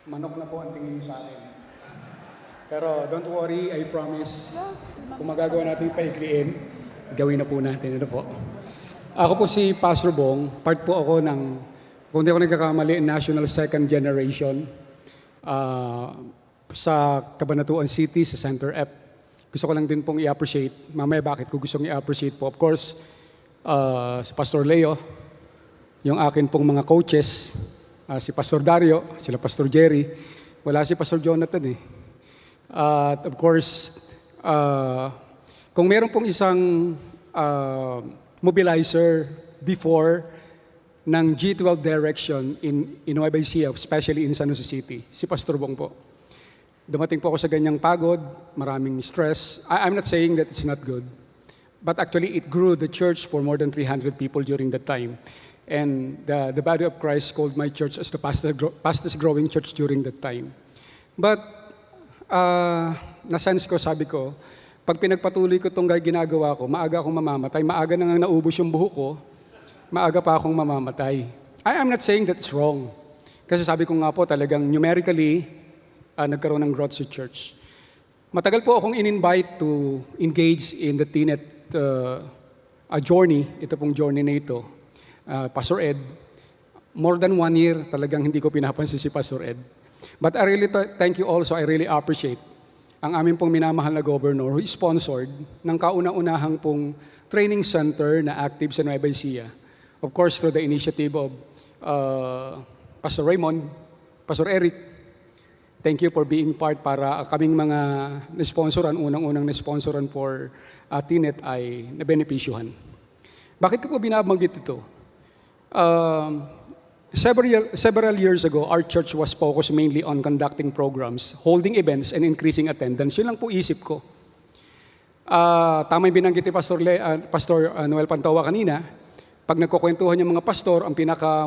Manok na po ang tingin niyo sa akin. Pero don't worry, I promise, kung magagawa natin paikliin, gawin na po natin. Ano po? Ako po si Pastor Bong. Part po ako ng, kung hindi ako nagkakamali, National Second Generation sa Cabanatuan City, sa Center F. Gusto ko lang din pong i-appreciate. Mamaya bakit ko gusto i-appreciate po? Of course, si Pastor Leo, yung akin pong mga coaches, si Pastor Dario, sila Pastor Jerry, wala si Pastor Jonathan eh. At of course, kung meron pong isang mobilizer before ng G12 direction in Nueva Ecija, especially in San Jose City, si Pastor Bong po. Dumating po ako sa ganyang pagod, maraming stress. I'm not saying that it's not good, but actually it grew the church for more than 300 people during that time. And the body of Christ called my church as the fastest growing church during that time. But na-sense ko, sabi ko, pag pinagpatuloy ko itong ginagawa ko, maaga akong mamamatay, maaga nang naubos yung buhok ko, maaga pa akong mamamatay. I'm not saying that's wrong. Kasi sabi ko nga po, talagang numerically, nagkaroon ng growth sa church. Matagal po akong in-invite to engage in the TNET journey, ito pong journey na ito. Pastor Ed, more than 1 year talagang hindi ko pinapansin si Pastor Ed. But I really thank you also, I really appreciate ang aming pong minamahal na governor who is sponsored ng kauna-unahang pong training center na active sa Nueva Ecija. Of course, through the initiative of Pastor Raymond, Pastor Eric. Thank you for being part para kaming mga na-sponsoran, unang-unang na-sponsoran for TNET ay nabenepisyuhan. Bakit ko po binabanggit ito? Several years ago, our church was focused mainly on conducting programs, holding events, and increasing attendance. Yun lang po isip ko. Tama yung binanggit ni Pastor Noel Pantoa kanina, pag nagkukwentuhan yung mga pastor, ang pinaka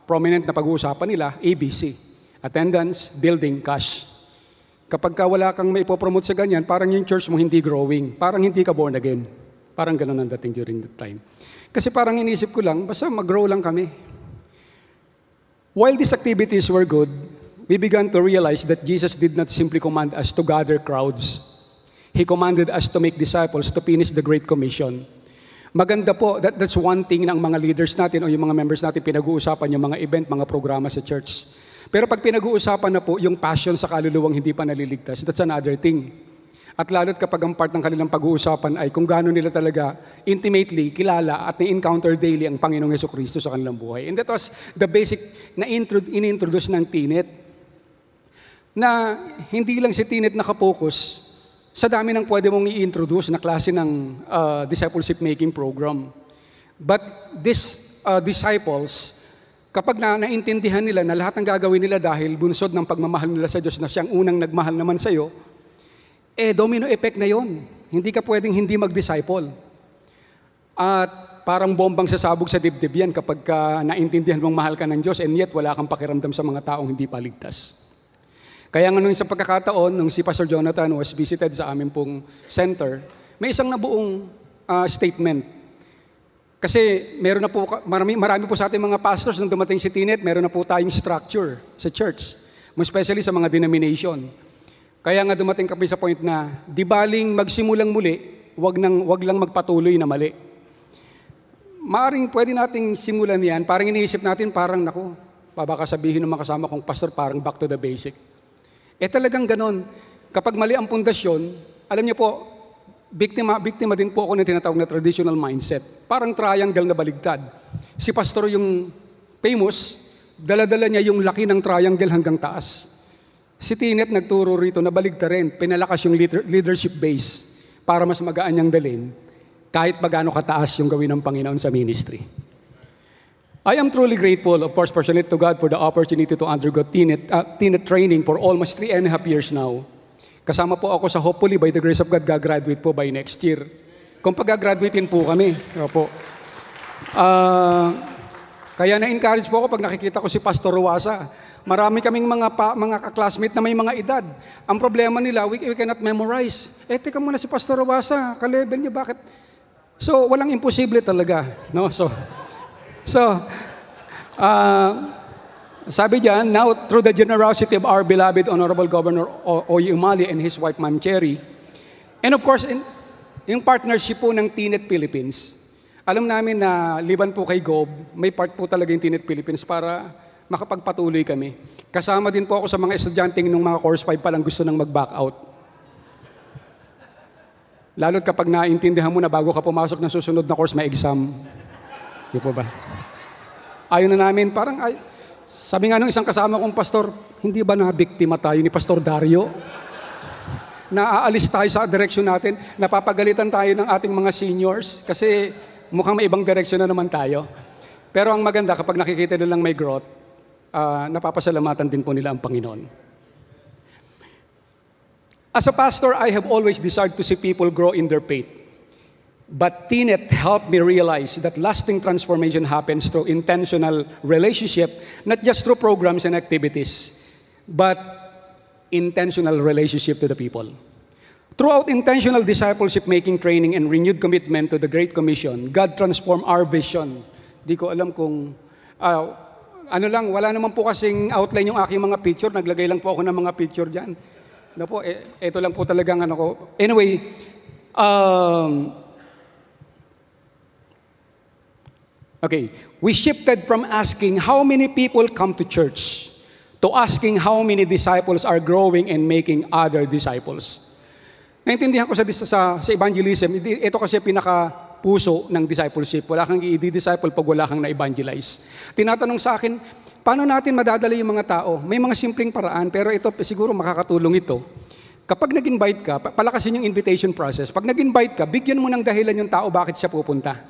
prominent na pag-uusapan nila, ABC. Attendance, building, cash. Kapag wala kang maipopromote sa ganyan, parang yung church mo hindi growing, parang hindi ka born again. Parang ganun ang dating during that time. Kasi parang inisip ko lang, basta mag-grow lang kami. While these activities were good, we began to realize that Jesus did not simply command us to gather crowds. He commanded us to make disciples to finish the Great Commission. Maganda po, that's one thing ng mga leaders natin o yung mga members natin pinag-uusapan yung mga event, mga programa sa church. Pero pag pinag-uusapan na po yung passion sa kaluluwang hindi pa naliligtas, that's another thing. At lalo't kapag ang part ng kanilang pag-uusapan ay kung gaano nila talaga intimately kilala at na-encounter daily ang Panginoong Jesucristo sa kanilang buhay. And that was the basic na in-introduce ng TNET. Na hindi lang si TNET nakapokus sa dami ng pwede mong i-introduce na klase ng discipleship making program. But these disciples, kapag naintindihan nila na lahat ng gagawin nila dahil bunsod ng pagmamahal nila sa Diyos na siyang unang nagmahal naman sa iyo, domino effect na yon. Hindi ka pwedeng hindi mag-disciple. At parang bombang sasabog sa dibdib yan kapag naintindihan mong mahal ka ng Diyos and yet wala kang pakiramdam sa mga taong hindi paligtas. Kaya nga nung sa pagkakataon, nung si Pastor Jonathan was visited sa aming pong center, may isang nabuong statement. Kasi meron na po, marami po sa ating mga pastors nung dumating si TNET, meron na po tayong structure sa church, especially sa mga denomination. Kaya nga dumating kami sa point na, di baling magsimulang muli, wag lang magpatuloy na mali. Maaring pwede nating simulan yan, parang iniisip natin, parang baka sabihin ng mga kasama kong pastor, parang back to the basic. Talagang ganon. Kapag mali ang pundasyon, alam niyo po, biktima din po ako ng tinatawag na traditional mindset. Parang triangle na baligtad. Si pastor yung famous, dala-dala niya yung laki ng triangle hanggang taas. Si TNET nagturo rito na baligtad rin, pinalakas yung leadership base para mas magaan niyang dalhin kahit pagano kataas yung gawin ng Panginoon sa ministry. I am truly grateful, of course, personally to God for the opportunity to undergo TNET training for almost 3.5 years now. Kasama po ako sa hopefully by the grace of God, gagraduate po by next year. Kung pag-graduatein po kami. Opo. Kaya na-encourage po ako pag nakikita ko si Pastor Ruasa. Marami kaming mga classmate na may mga edad. Ang problema nila, we cannot memorize. Teka muna si Pastor Ruasa, ka-level niya, bakit? So, walang imposible talaga. No? So Sabi diyan, now through the generosity of our beloved Honorable Governor Oy Umali and his wife Ma'am Cherry, and of course, yung partnership po ng Tinet Philippines, alam namin na liban po kay Gob, may part po talaga yung Tinet Philippines para makapagpatuloy kami. Kasama din po ako sa mga estudyanteng nung mga course 5 pa lang gusto nang mag-back out. Lalo't kapag naintindihan mo na bago ka pumasok ng susunod na course, may exam. Di po ba? Ayaw na namin, parang, sabi nga nung isang kasama kong pastor, hindi ba na-biktima tayo ni Pastor Dario? Naaalis tayo sa direksyon natin, napapagalitan tayo ng ating mga seniors kasi mukhang may ibang direksyon na naman tayo. Pero ang maganda, kapag nakikita nilang may growth, napapasalamatan din po nila ang Panginoon. As a pastor, I have always desired to see people grow in their faith. But Tinet helped me realize that lasting transformation happens through intentional relationship, not just through programs and activities, but intentional relationship to the people. Throughout intentional discipleship-making training and renewed commitment to the Great Commission, God transformed our vision. Di ko alam kung, wala naman po kasing outline yung aking mga picture, naglagay lang po ako ng mga picture dyan. No po, ito lang po talagang ko. Anyway, okay, we shifted from asking how many people come to church to asking how many disciples are growing and making other disciples. Naintindihan ko sa evangelism, ito kasi pinaka-puso ng discipleship. Wala kang i-disciple pag wala kang na-evangelize. Tinatanong sa akin, paano natin madadala yung mga tao? May mga simpleng paraan, pero ito siguro makakatulong ito. Kapag nag-invite ka, palakasin yung invitation process. Pag nag-invite ka, bigyan mo ng dahilan yung tao bakit siya pupunta.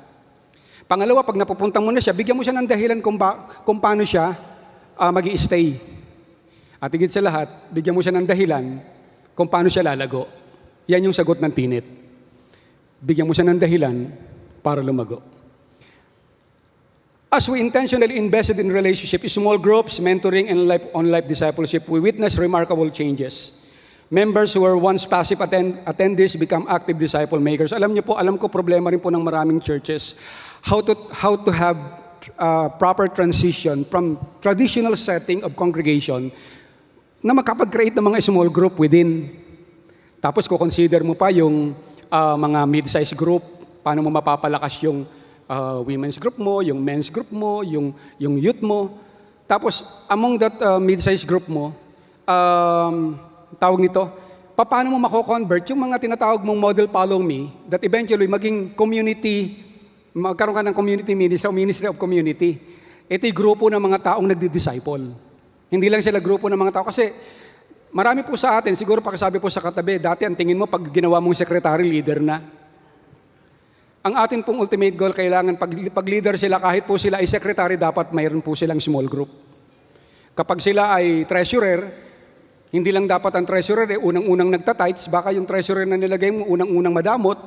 Pangalawa, pag napupunta mo na siya, bigyan mo siya ng dahilan kung paano siya mag-i-stay. At higit sa lahat, bigyan mo siya ng dahilan kung paano siya lalago. Yan yung sagot ng Tinet. Bigyan mo siya ng dahilan para lumago. As we intentionally invested in relationship, small groups, mentoring, and on-life discipleship, we witnessed remarkable changes. Members who were once passive attendees become active disciple makers. Alam niyo po, alam ko problema rin po ng maraming churches. How to have proper transition from traditional setting of congregation na makapag-create ng mga small group within. Tapos consider mo pa yung mga mid-size group, paano mo mapapalakas yung women's group mo, yung men's group mo, yung youth mo. Tapos among that mid-size group mo, tawag nito, paano mo mako-convert yung mga tinatawag mong model follow me that eventually maging community, magkaroon ka ng community ministry of community. Ito'y grupo ng mga taong nagdi-disciple. Hindi lang sila grupo ng mga tao. Kasi marami po sa atin, siguro pakasabi po sa katabi, dati ang tingin mo pag ginawa mong secretary, leader na. Ang atin pong ultimate goal, kailangan pag leader sila, kahit po sila ay secretary, dapat mayroon po silang small group. Kapag sila ay treasurer, hindi lang dapat ang treasurer unang-unang nagtatights, baka yung treasurer na nilagay mo unang-unang madamot,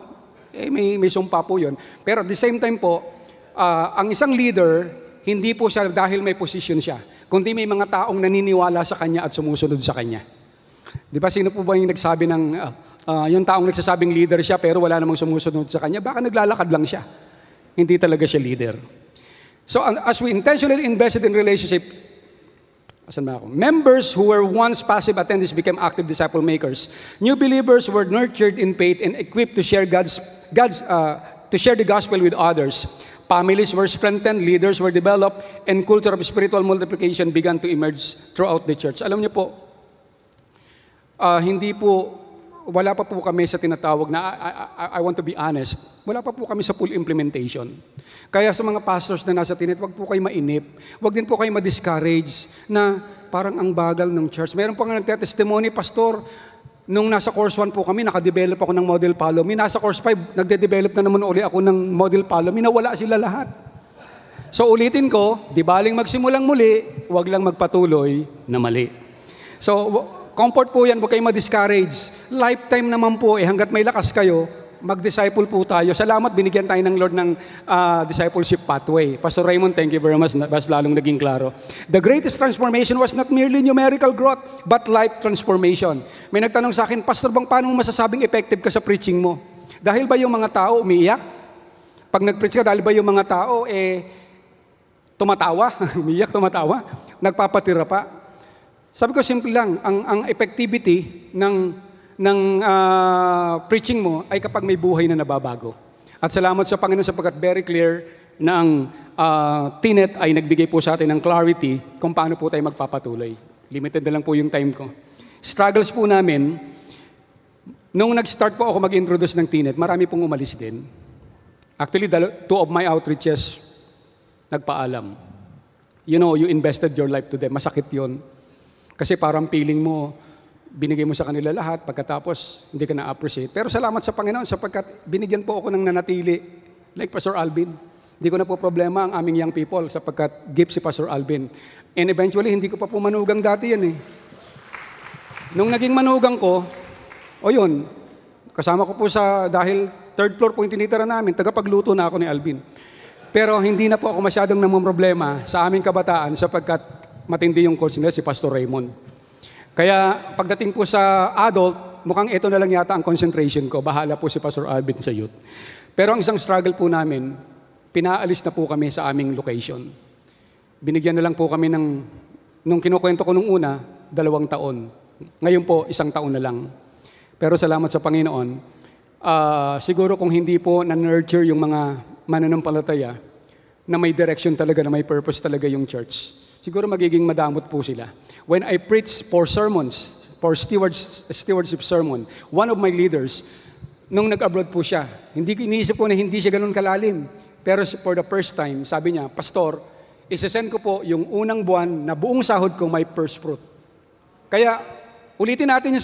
may sumpa po yun. Pero at the same time po, ang isang leader, hindi po siya dahil may position siya, kundi may mga taong naniniwala sa kanya at sumusunod sa kanya. Di ba, sino po ba yung nagsabi ng, yung taong nagsasabing leader siya pero wala namang sumusunod sa kanya, baka naglalakad lang siya. Hindi talaga siya leader. So as we intentionally invested in relationship, members who were once passive attendees became active disciple makers. New believers were nurtured in faith and equipped to share to share the gospel with others. Families were strengthened, leaders were developed, and culture of spiritual multiplication began to emerge throughout the church. Alam niyo po, wala pa po kami sa tinatawag na, I want to be honest, wala pa po kami sa full implementation. Kaya sa mga pastors na nasa Tinet, wag po kayo mainip, wag din po kayo ma-discourage na parang ang bagal ng church. Meron po nga nagtetestimony, pastor, nung nasa course 1 po kami, nakadevelop ako ng model follow me. Nasa course 5, nagde-develop na naman uli ako ng model follow me. Nawala sila lahat. So ulitin ko, di baling magsimulang muli, wag lang magpatuloy na mali. So comfort po yan, huwag kayong ma-discourage. Lifetime naman po, hanggat may lakas kayo, mag-disciple po tayo. Salamat, binigyan tayo ng Lord ng discipleship pathway. Pastor Raymond, thank you very much. Mas lalong naging klaro. The greatest transformation was not merely numerical growth, but life transformation. May nagtanong sa akin, Pastor, paano mo masasabing effective ka sa preaching mo? Dahil ba yung mga tao umiiyak? Pag nag-preach ka, dahil ba yung mga tao, tumatawa, umiyak, tumatawa, nagpapatira pa. Sabi ko, simple lang, ang effectivity ng preaching mo ay kapag may buhay na nababago. At salamat sa Panginoon sapagkat very clear na ang TNET ay nagbigay po sa atin ng clarity kung paano po tayo magpapatuloy. Limited na lang po yung time ko. Struggles po namin, nung nag-start po ako mag-introduce ng TNET, marami pong umalis din. Actually, two of my outreaches, nagpaalam. You know, you invested your life to them. Masakit yun. Kasi parang feeling mo, binigay mo sa kanila lahat, pagkatapos hindi ka na-appreciate. Pero salamat sa Panginoon sapagkat binigyan po ako ng nanatili. Like Pastor Alvin. Hindi ko na po problema ang aming young people sapagkat gift si Pastor Alvin. And eventually, hindi ko pa po manugang dati yan eh. Nung naging manugang ko, yun, kasama ko po dahil third floor po yung tinitira namin, tagapagluto na ako ni Alvin. Pero hindi na po ako masyadong namumroblema sa aming kabataan sapagkat matindi yung calls nila si Pastor Raymond. Kaya pagdating po sa adult, mukhang ito na lang yata ang concentration ko. Bahala po si Pastor Alvin sa youth. Pero ang isang struggle po namin, pinaalis na po kami sa aming location. Binigyan na lang po kami nung kinukwento ko nung una, 2 taon. Ngayon po, 1 taon na lang. Pero salamat sa Panginoon, siguro kung hindi po na-nurture yung mga mananampalataya, na may direction talaga, na may purpose talaga yung church, siguro magiging madamot po sila. When I preach for sermons, for stewardship sermon, one of my leaders, nung nag-abroad po siya, iniisip ko na hindi siya ganun kalalim. Pero for the first time, sabi niya, Pastor, isesend ko po yung unang buwan na buong sahod ko may first fruit. Kaya, ulitin natin yung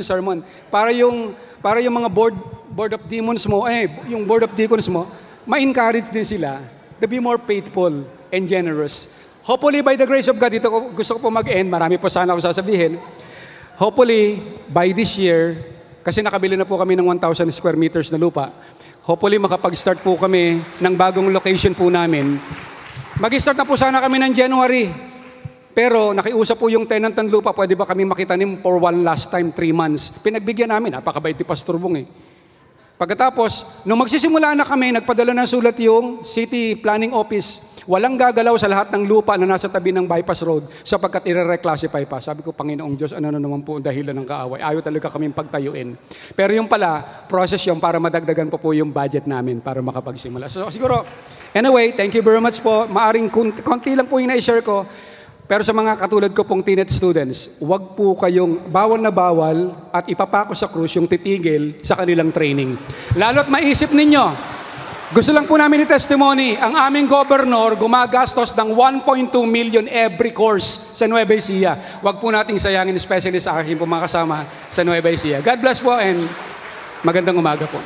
sermon. Para yung mga board of demons mo, yung board of deacons mo, ma-encourage din sila to be more faithful and generous. Hopefully, by the grace of God, dito gusto ko po mag-end. Marami po sana ako sasabihin. Hopefully, by this year, kasi nakabili na po kami ng 1,000 square meters na lupa, hopefully, makapag-start po kami ng bagong location po namin. Mag-start na po sana kami ng January. Pero nakiusap po yung tenant ng lupa, pwede ba kami makitanim for one last time, 3 months. Pinagbigyan namin, napakabait ni Pastor Bong eh. Pagkatapos, nung magsisimula na kami, nagpadala ng sulat yung City Planning Office. Walang gagalaw sa lahat ng lupa na nasa tabi ng bypass road sapagkat i-reclassify pa. Sabi ko, Panginoong Diyos, ano na naman po ang dahilan ng kaaway? Ayaw talaga kaming pagtayuin. Pero yung pala, process yung para madagdagan po yung budget namin para makapagsimula. So siguro, anyway, thank you very much po. Maaring konti lang po yung na-share ko. Pero sa mga katulad ko pong TNET students, wag po kayong bawal na bawal at ipapako sa krus yung titigil sa kanilang training. Lalo't maisip ninyo, gusto lang po namin i-testimony, ang aming governor gumagastos ng 1.2 million every course sa Nueva Ecija. Wag po nating sayangin, especially sa aking mga kasama sa Nueva Ecija. God bless po and magandang umaga po.